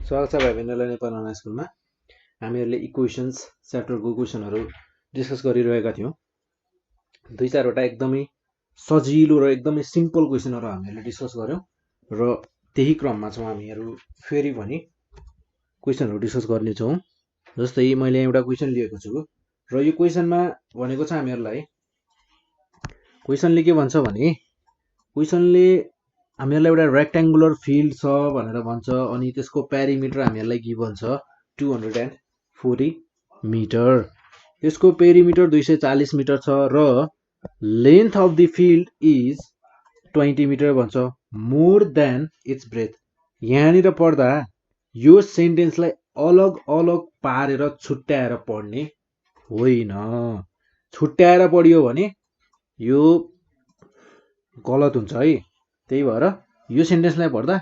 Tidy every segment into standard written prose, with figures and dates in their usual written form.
स्वागत छ भाइ बहिनीलाई नेपाल अनलाइन स्कुलमा। हामीहरूले इक्वेसन्स च्याप्टरको क्वेसनहरू डिस्कस गरिरहेका थियौँ। दुई चारवटा एकदमै सजिलो र एकदमै सिम्पल क्वेसनहरू हामीहरूले डिस्कस गऱ्यौँ र त्यही क्रममा छौँ हामीहरू फेरि पनि क्वेसनहरू डिस्कस गर्नेछौँ। जस्तै मैले एउटा क्वेसन लिएको छु र यो क्वेसनमा भनेको छ हामीहरूलाई, क्वेसनले के भन्छ भने क्वेसनले हामीहरूलाई एउटा रेक्ट्याङ्गुलर फिल्ड छ भनेर भन्छ अनि त्यसको पेरिमिटर हामीहरूलाई गिभन छ 240 मिटर। त्यसको पेरिमिटर 240 मिटर छ र length of the field is 20 metre भन्छ, मोर देन इट्स ब्रेथ। यहाँनिर पढ्दा यो सेन्टेन्सलाई अलग अलग पारेर छुट्याएर पढ्ने होइन। छुट्याएर पढियो भने यो गलत हुन्छ है। त्यही भएर यो सेन्टेन्सलाई पढ्दा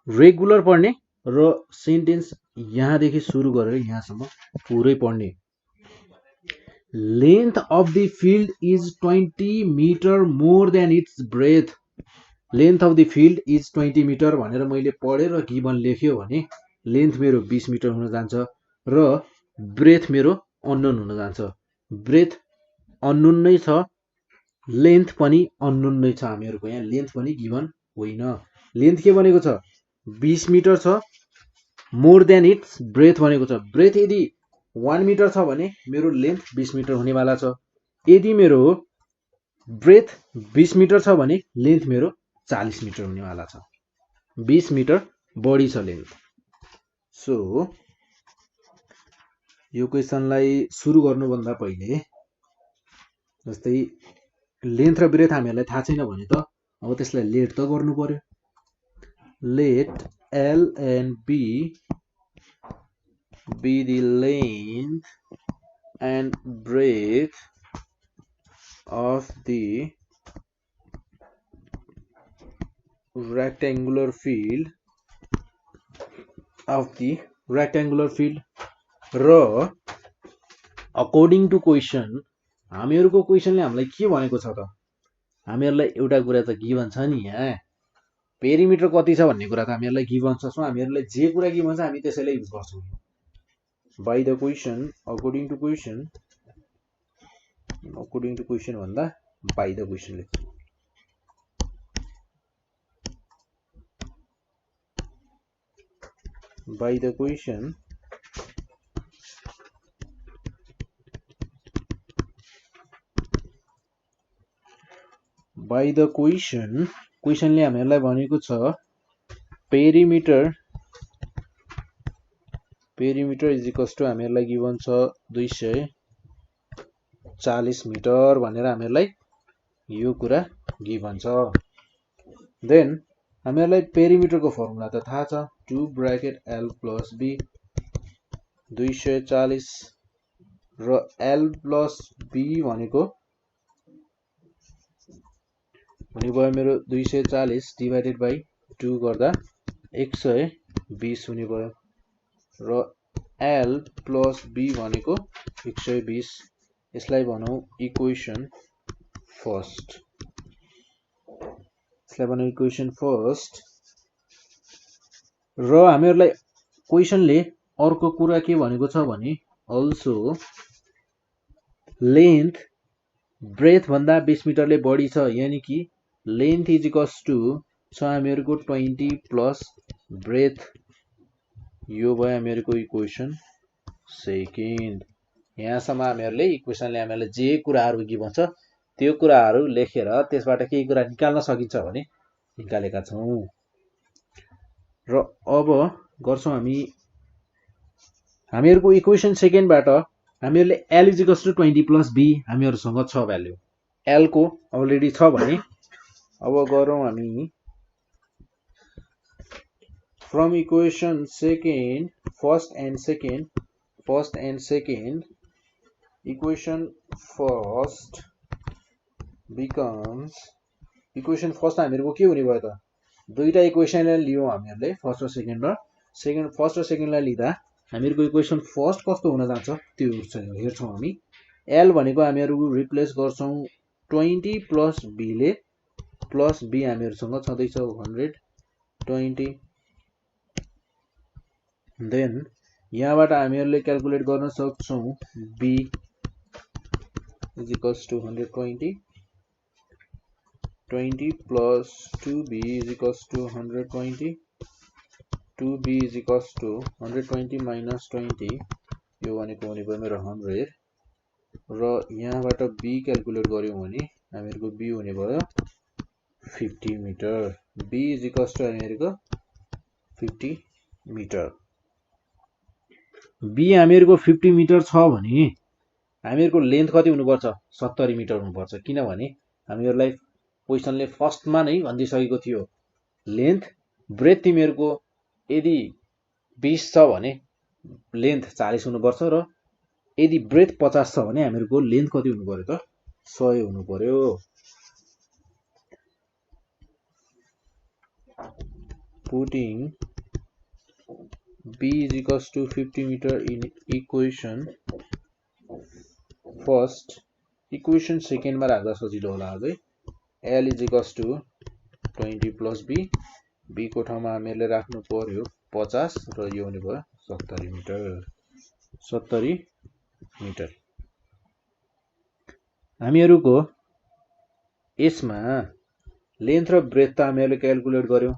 रेगुलर पढ्ने र सेन्टेन्स यहाँदेखि सुरु गरेर यहाँसम्म पुरै पढ्ने। Length of the field is 20 metre more than its breadth. Length of the field is 20 metre भनेर मैले पढेर गिभन लेख्यो भने लेन्थ मेरो 20 मिटर हुन जान्छ र ब्रेथ मेरो अननोन हुन जान्छ। ब्रेथ अननोन नै छ, लेन्थ पनि अननोन नै छ। हामीहरूको यहाँ लेन्थ पनि गिभन होइन। लेन्थ के भनेको छ 20 मिटर छ, मोर देन इट्स ब्रेथ भनेको छ। ब्रेथ यदि 1 मिटर छ भने मेरो लेन्थ 20 मिटर हुनेवाला छ। यदि मेरो ब्रेथ 20 मिटर छ भने लेन्थ मेरो 40 मिटर हुनेवाला छ। 20 मिटर बढी छ लेन्थ। सो यो क्वेसनलाई सुरु गर्नुभन्दा पहिले जस्तै लेन्थ र ब्रेथ हामीहरूलाई थाहा छैन भने त अब त्यसलाई लेट त गर्नु पर्यो। Let L and B be the length and breadth of the rectangular field र अकॉर्डिङ टु क्वेसन हामीहरूको क्वेसनले हामीलाई के भनेको छ त, हामीहरूलाई एउटा कुरा त गिभन छ नि, यहाँ पेरिमिटर कति छ भन्ने कुरा त हामीहरूलाई गिभन छ। सो हामीहरूलाई जे कुरा गिभन छ हामी त्यसैलाई युज गर्छौँ। By the question, according to question भन्दा बाइ द क्वेसन लेख्छौँ। बाइ द क्वेसन क्वेसनले हामीहरूलाई भनेको छ पेरिमिटर इज इक्वल्स टु हामीहरूलाई गिभन छ 240 मिटर भनेर हामीहरूलाई यो कुरा गिभन छ। देन हामीहरूलाई पेरिमिटरको फर्मुला त थाहा छ, 2 ब्र्याकेट L प्लस B 240 र L प्लस B भनेको भयो मेरो 240 डिभाइडेड बाई 2 गर्दा 120 हुने भयो र L प्लस B भनेको 120। यसलाई भनौँ इक्वेसन फर्स्ट। र हामीहरूलाई क्वेसनले अर्को कुरा के भनेको छ भने अल्सो लेन्थ ब्रेथ भन्दा 20 मिटरले बढी छ, यानि कि लेन्थ इज इक्वल्स टु छ हामीहरूको 20 प्लस ब्रेथ। यो भयो हामीहरूको इक्वेसन सेकेन्ड। यहाँसम्म हामीहरूले इक्वेसनले हामीहरूलाई जे कुराहरू गिभन छ त्यो कुराहरू लेखेर त्यसबाट केही कुरा निकाल्न सकिन्छ भने निकालेका छौँ। र अब गर्छौँ हामीहरूको इक्वेसन सेकेन्डबाट हामीहरूले L is equals to 20 plus B हामीहरूसँग छ भ्याल्यु। L को अलरेडी छ भने अब गरौँ हामी from equation second first and second equation first becomes equation first हामीहरूको के हुने भयो त, दुईटा इक्वेसनलाई लियौँ हामीहरूले फर्स्ट र सेकेन्डलाई लिँदा हामीहरूको इक्वेसन फर्स्ट कस्तो हुन जान्छ त्यो हेर्छौँ हामी। L भनेको हामीहरू रिप्लेस गर्छौँ 20 प्लस B ले, प्लस B हामीहरूसँग छँदैछ 120 देन यहाँबाट हामीहरूले क्याल्कुलेट गर्न सक्छौं b is equals to 120 plus 2b is equals to 120 2b is equals to 120 minus 20 यो भनेको हुने भयो मेरो 100 र यहाँबाट b क्याल्कुलेट गर्यौं भने हामीहरुको b हुने भयो 50 metre b is equals to हामीहरुको 50 मिटर b हामीहरुको 50 मिटर छ भने हामीहरुको लेन्थ कति हुनुपर्छ 70 मिटर हुनुपर्छ किनभने हामीहरुलाई क्वेशनले फर्स्टमा नै भनिदिसकेको थियो लेन्थ ब्रेथ तिमीहरुको यदि 20 छ भने लेन्थ 40 हुनुपर्छ र यदि ब्रेथ 50 छ भने हामीहरुको लेन्थ कति हुनु पर्यो त 100 हुनु पर्यो putting b is equals to 50 meter in equation first equation second मा राख्दा सजिलो होला अझै l is equals to 20 plus b b को ठाउँमा हामीले राख्नु पर्यो 50 र यो हुने भयो 70 मिटर हामीहरुको यसमा लेन्थ र ब्रेथ त हामीहरुले क्याल्कुलेट गर्यौं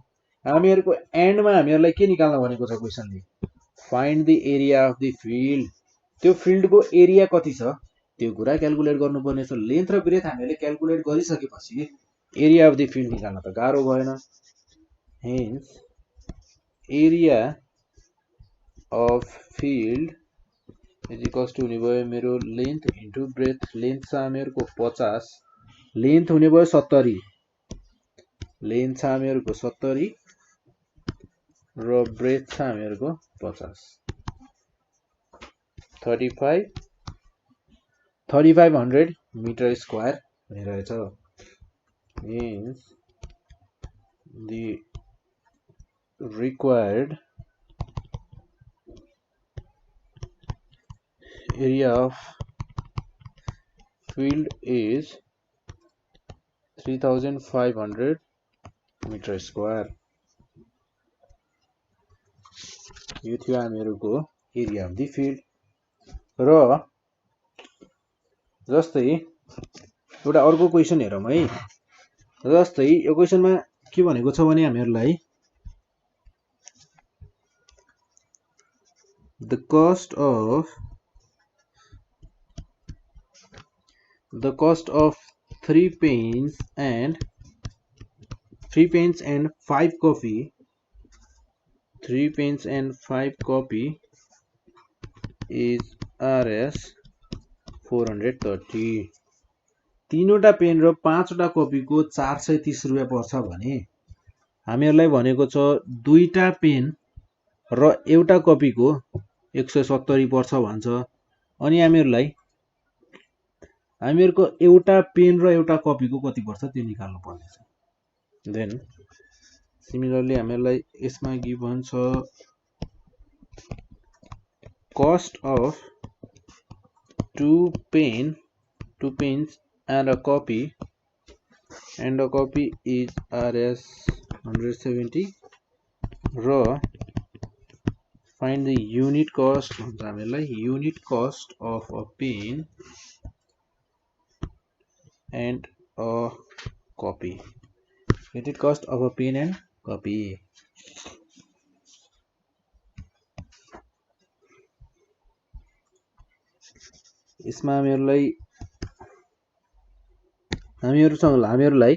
हामीहरुको एन्डमा हामीहरुलाई के निकाल्न भनेको छ क्वेशनले find the area of the field त्यो फिल्डको एरिया कति छ त्यो कुरा क्याल्कुलेट गर्नुपर्ने छ लेन्थ र ब्रेथ हामीले क्याल्कुलेट गरिसकेपछि एरिया अफ द फिल्ड निकाल्न त गाह्रो भएन hence area of field is equals to हुने भयो मेरो लेन्थ इन्टु ब्रेथ लेन्थ छ हामीहरुको 50 लेन्थ हुने भयो 70 लेन्थ छ हामीहरुको 70 र ब्रेथ छ हामीहरुको 50 3500 मिटर स्क्वायर भनिरहेछ means the required area of field is 3500 meter square यो थियो हामीहरुको एरिया अफ द फिल्ड र जस्तै एउटा अर्को क्वेशन हेरौं है जस्तै यो क्वेशनमा के भनेको छ भने हामीहरुलाई the cost of 3 pens and 5 copy 3 pens and 5 copy is Rs 430 तीनवटा पेन र 5 वटा कपीको 430 रुपैयाँ पर्छ भने हामीहरुलाई भनेको छ दुईटा पेन र एउटा कपीको 170 पर्छ भन्छ अनि हामीहरुको एउटा पेन र एउटा कपीको कति पर्छ त्यो निकाल्नु पर्ने छ देन सिमिलरली हामीहरुलाई यसमा गिभन छ cost of 2 pens and a copy is Rs 170 र find the unit cost भन्छ हामीहरुलाई unit cost of a pen and a copy unit cost of a pen and copy यसमा हामीहरुलाई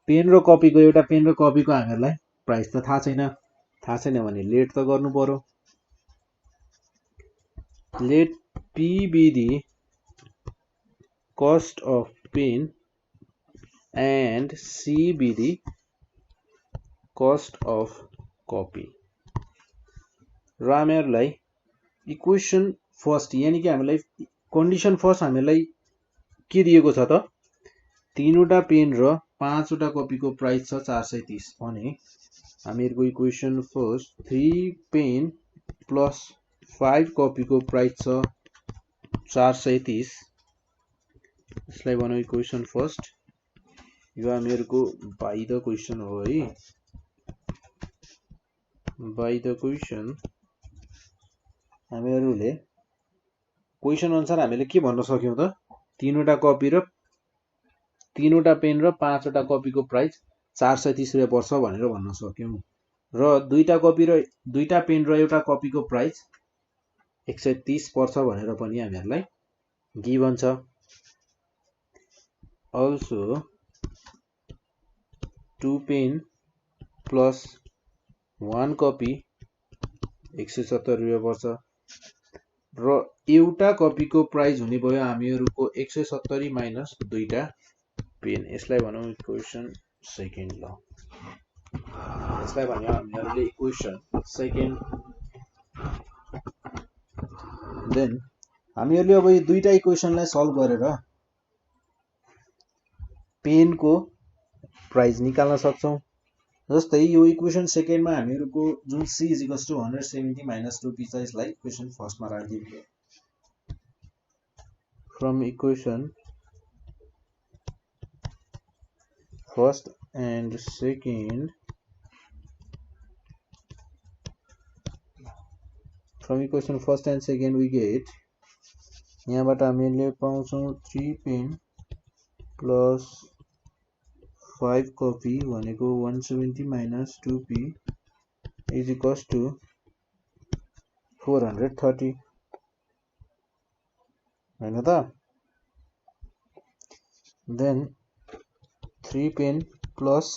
पेन र कपीको एउटा pain र कपीको हामीहरुलाई price त थाहा छैन भने लेट त गर्नु पर्यो let P be the cost of pen and C be the cost of copy र हामीहरुलाई इक्वेसन फर्स्ट यानी कि हामीलाई कन्डिसन फर्स्ट हामीलाई के दिएको छ त तीनवटा पेन र 5 वटा कपीको प्राइस छ 430 भने हामीहरुको इक्वेसन फर्स्ट 3 पेन प्लस 5 कपीको प्राइस छ 430 यसलाई भनौं इक्वेसन फर्स्ट यो हामीहरुको बाइ द क्वेशन हो है बाइ द क्वेशन हामीहरूले क्वेसन अनुसार हामीले के भन्न सक्यौं त 3वटा कपी र 3वटा पेन र 5वटा कपीको प्राइस 430 रुपैयाँ पर्छ भनेर भन्न सक्यौं र 2टा कपी र 2टा पेन र एउटा कपीको प्राइस 130 पर्छ भनेर पनि हामीहरूलाई गिभन छ। Also 2 पेन प्लस 1 कपी 170 रुपैयाँ पर्छ र एउटा कपीको प्राइस हुने भयो हामीहरूको 170 माइनस 2टा पेन। यसलाई भनौं इक्वेसन सेकेन्ड ल। यसलाई भन्यो हामीहरूले इक्वेसन सेकेन्ड। देन हामीहरूले अब यो दुईटा इक्वेसनलाई सल्भ गरेर पेनको प्राइस निकाल्न सक्छौं। जस्तै यो इक्वेसन सेकेन्डमा हामीहरूको जुन c = 170 माइनस 2p छ यसलाई इक्वेसन फर्स्टमा राखिदिनु। From equation first and second we get यहाँबाट हामीले पाउँछौं 3 पेन प्लस 5 कपी भनेको 170 माइनस 2p = 430 हैन त। देन 3 पेन प्लस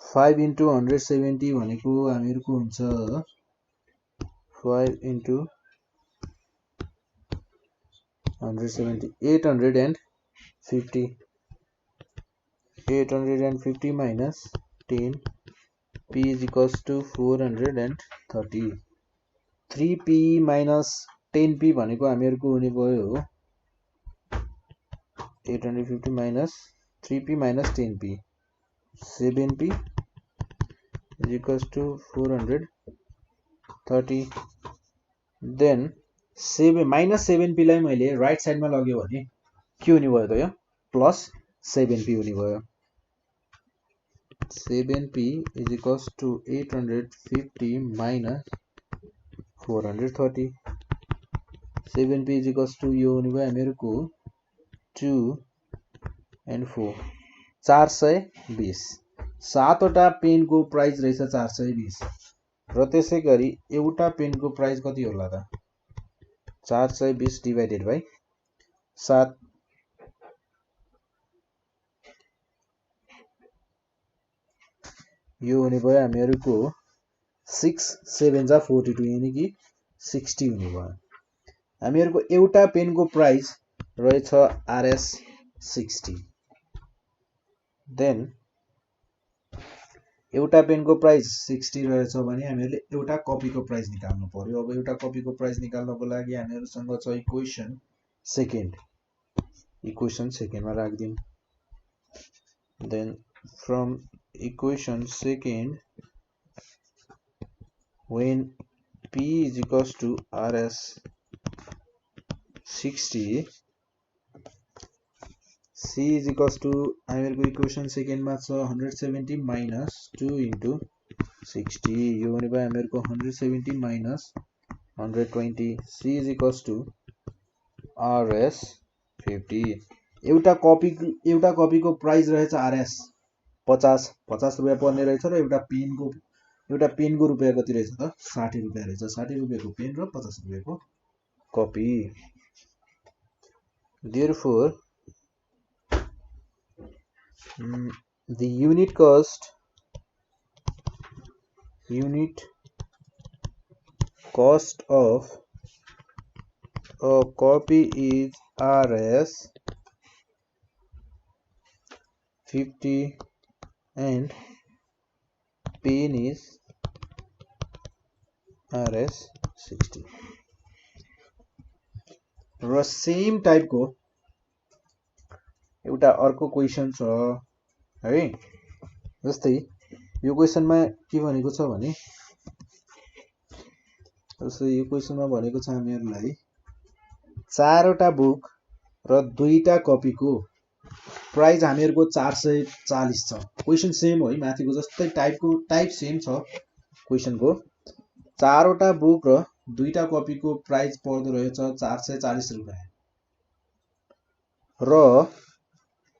5 into 170 भनेको हामीहरूको हुन्छ 5 into 170 850 minus 10 p = 430 3p minus 10p भनेको हामीहरूको हुने भयो 850 minus 3p minus 10p 7p = 430। Then minus 7p लाई मैले राइट साइडमा लग्यो भने के हुने भयो त यो प्लस 7p हुने भयो। 7p = 850 minus 430 7p = यो हुने भयो हामीहरूको 2 and 4 420। 7वटा पेनको प्राइस रहेछ 420 र त्यसै गरी एउटा पेनको प्राइस कति होला त 420 डिवाइडेड बाइ 7 यो हुने भयो हामीहरूको 6 7 जा 42 यानी कि 60 हुने भयो। हामीहरूको एउटा पेनको प्राइस रहेछ RS 60। देन एउटा पेनको प्राइस 60 रहेछ भने हामीहरूले एउटा कपीको प्राइस निकाल्नु पर्यो। अब एउटा कपीको प्राइस निकाल्नको लागि हामीहरुसँग छ इक्वेसन सेकेन्ड। इक्वेसन सेकेन्डमा राख्दियौं। Then from equation second when p = RS 60 c हामीहरुको इक्वेसन सेकेन्डमा छ 170 minus 2 into 60 यो हुने भयो हामीहरुको 170 minus 120 c = RS 50। एउटा कपीको प्राइस रहेछ RS 50 रुपैयाँ पर्ने रहेछ र एउटा पेनको रुपैयाँ कति रहेछ त 60 रुपैयाँ रहेछ। 60 रुपैयाँको पेन र 50 रुपैयाँको copy. Therefore the unit cost of a copy is RS 50 and pen is RS 60। र सेम टाइपको एउटा अर्को क्वेशन छ है। जस्तै यो क्वेशनमा के भनेको छ भने हामीहरुलाई 4वटा बुक र 2टा कपीको प्राइस हामीहरुको 440 छ। क्वेशन सेम हो है, माथिको जस्तै टाइप सेम छ क्वेशनको। चारवटा बुक र दुईटा कपीको प्राइस पर्दो रहेछ 440 रुपैयाँ र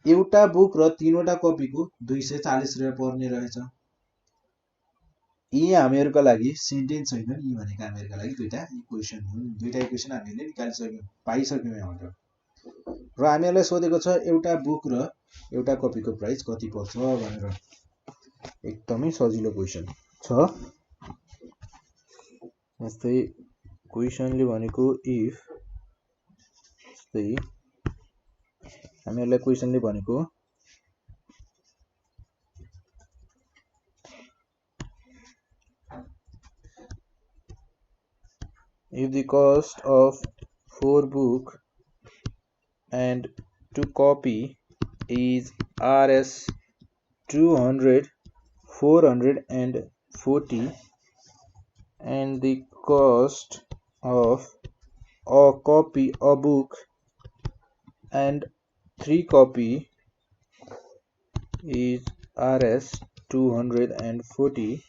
एउटा बुक र तीनवटा कपीको 240 रुपैयाँ पर्ने रहेछ। यी हामीहरुका लागि सेन्टेन्स छैनन्, यी भनेका हामीहरुका लागि दुईटा इक्वेसन हुन्। दुईटा इक्वेसन हामीले निकालिसक्यौं, पाइसक्यौं यहाँबाट। र हामीहरुलाई सोधेको छ एउटा बुक र एउटा कपीको प्राइस कति पर्छ भनेर। एकदमै सजिलो क्वेसन छ। जस्तै क्वेसनले भनेको इफ जस्तै हामीहरुलाई क्वेसनले भनेको if the cost of 4 book and 2 copy is Rs 200, 440 and the cost of a copy, a book and 3 copy is Rs 240,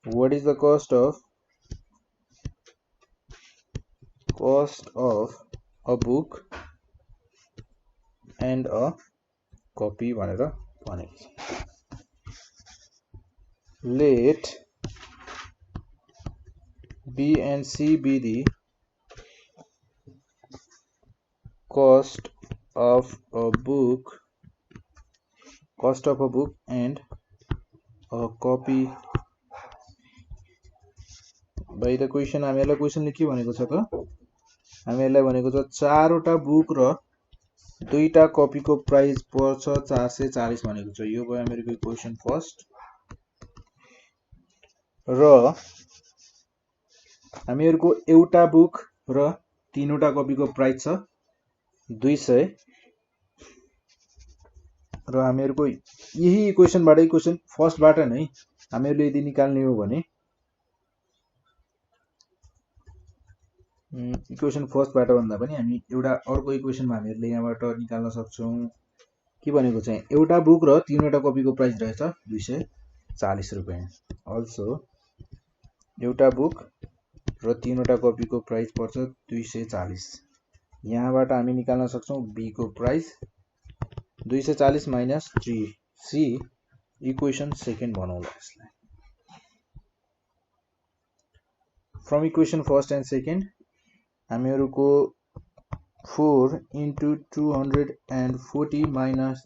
what is the cost of a book and a copy भनेर भनेको छ। Let B and C be the cost of a book and a copy by the question। हामीहरुलाई क्वेशनले के भनेको छ त, हामीहरुलाई भनेको छ चारवटा बुक र दुईटा कपीको प्राइस पर्छ 440 भनेको छ। यो भयो हामीहरुको क्वेशन फर्स्ट। र हामीहरुको एउटा बुक र तीनवटा कपीको प्राइस छ 200 र हामीहरुको यही इक्वेसनबाटै क्वेशन फर्स्टबाट नै हामीहरुले यदि निकाल्ने हो भने इक्वेसन फर्स्टबाट भन्दा पनि हामी एउटा अर्को इक्वेसनमा हामीहरुले यहाँबाट निकाल्न सक्छौं। के भनेको छ, एउटा बुक र तीनवटा कपीको प्राइस रहेछ 240 रुपैयाँ। अल्सो एउटा बुक र तीनवटा कपीको प्राइस पर्छ 240। यहाँबाट हामी निकाल्न सक्छौं बी को price 240 minus 3c। Equation second बनाउँला यसलाई। From equation first and second हामीहरुको 4 into 240 minus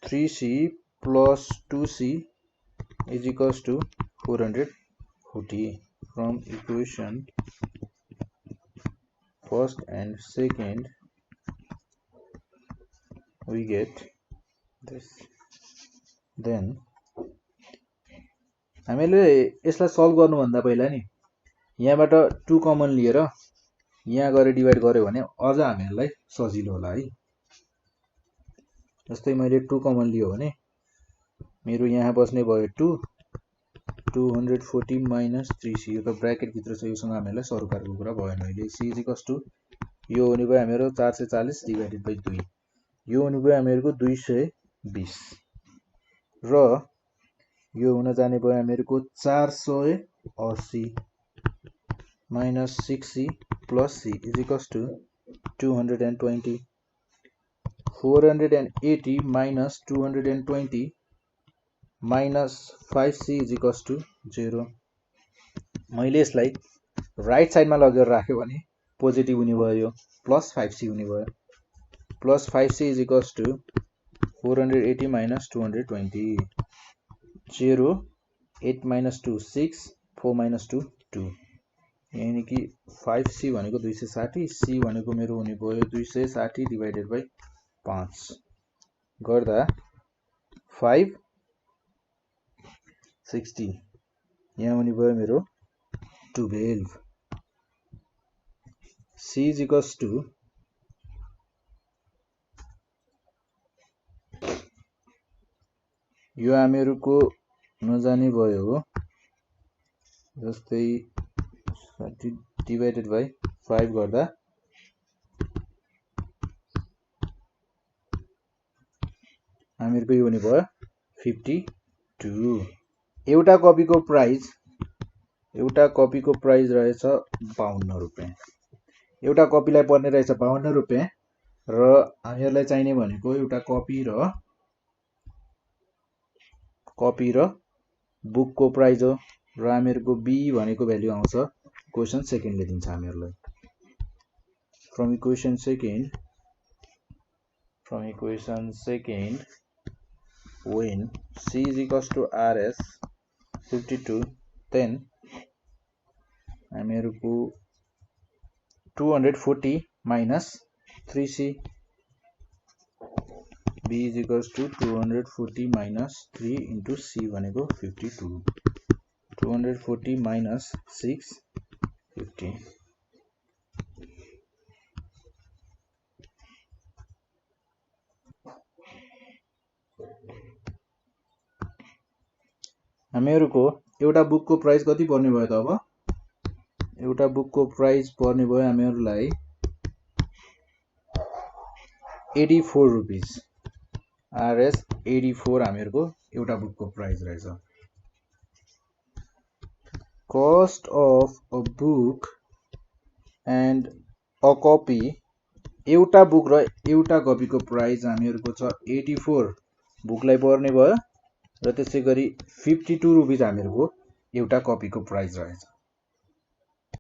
3c plus 2c is equals to 440. From equation first and second we get this. Then हामीले यसलाई सल्भ गर्नु भन्दा पहिला नि यहाँबाट 2 कमन लिएर यहाँ गरे डिवाइड गर्यो भने अझ हामीहरुलाई सजिलो होला है। जस्तै मैले 2 कमन लियो भने मेरो यहाँ बस्ने भयो 2 240 माइनस 3c। यो त ब्र्याकेट भित्र छ, योसँग हामीहरुलाई सरुकारको कुरा भएन अहिले। c इज इक्वल्स टु यो हुने भयो हामीहरु 440 डिवाइडेड बाइ 2। यो हुने भयो हामीहरुको 220 र यो हुन जाने भयो हामीहरुको 480 minus 6c plus c is equals to 220. 480 minus 220 minus 5c is equals to 0. मैले यसलाई राइट साइडमा लगेर राख्यो भने पोजिटिभ हुने भयो, प्लस 5c हुने भयो। Plus 5c is equals to 480 minus 220 0 8 minus 2 6 4 minus 2 2 यानी कि 5c भनेको 260, c भनेको मेरो हुने भयो 260 डिवाइडेड बाइ 5 गर्दा 560 यहाँ हुने भयो मेरो 12। c इज इक्वल्स टु यो हामीहरुको नजाने भयो जस्तै 30 डिवाइडेड बाइ 5 गर्दा हामीहरुको यो हुने भयो 50 52। एउटा कपीको प्राइस रहेछ 52 रुपैयाँ। एउटा कपीलाई पर्ने रहेछ 52 रुपैयाँ र हामीहरूलाई चाहिने भनेको एउटा कपी र बुकको प्राइस हो र हामीहरूको बी भनेको भ्यालु आउँछ इक्वेसन सेकेन्डले दिन्छ हामीहरूलाई। From equation second when C is equals to RS 52 then हामीहरूको 240 minus 3C B is equals to 240 minus 3 into C भनेको 52 240 minus 6 50 हामीहरूको एउटा बुकको प्राइस कति पर्ने भयो त अब एउटा बुकको प्राइस पर्ने भयो हामीहरूलाई 84 रुपीस RS 84 हामीहरूको एउटा बुकको प्राइस रहेछ। Cost of a book and a copy एउटा बुक र एउटा कपीको प्राइस हामीहरूको छ 84 बुकलाई पर्ने भयो र त्यसै गरी 52 रुपीस हामीहरूको एउटा कपीको प्राइस रहेछ।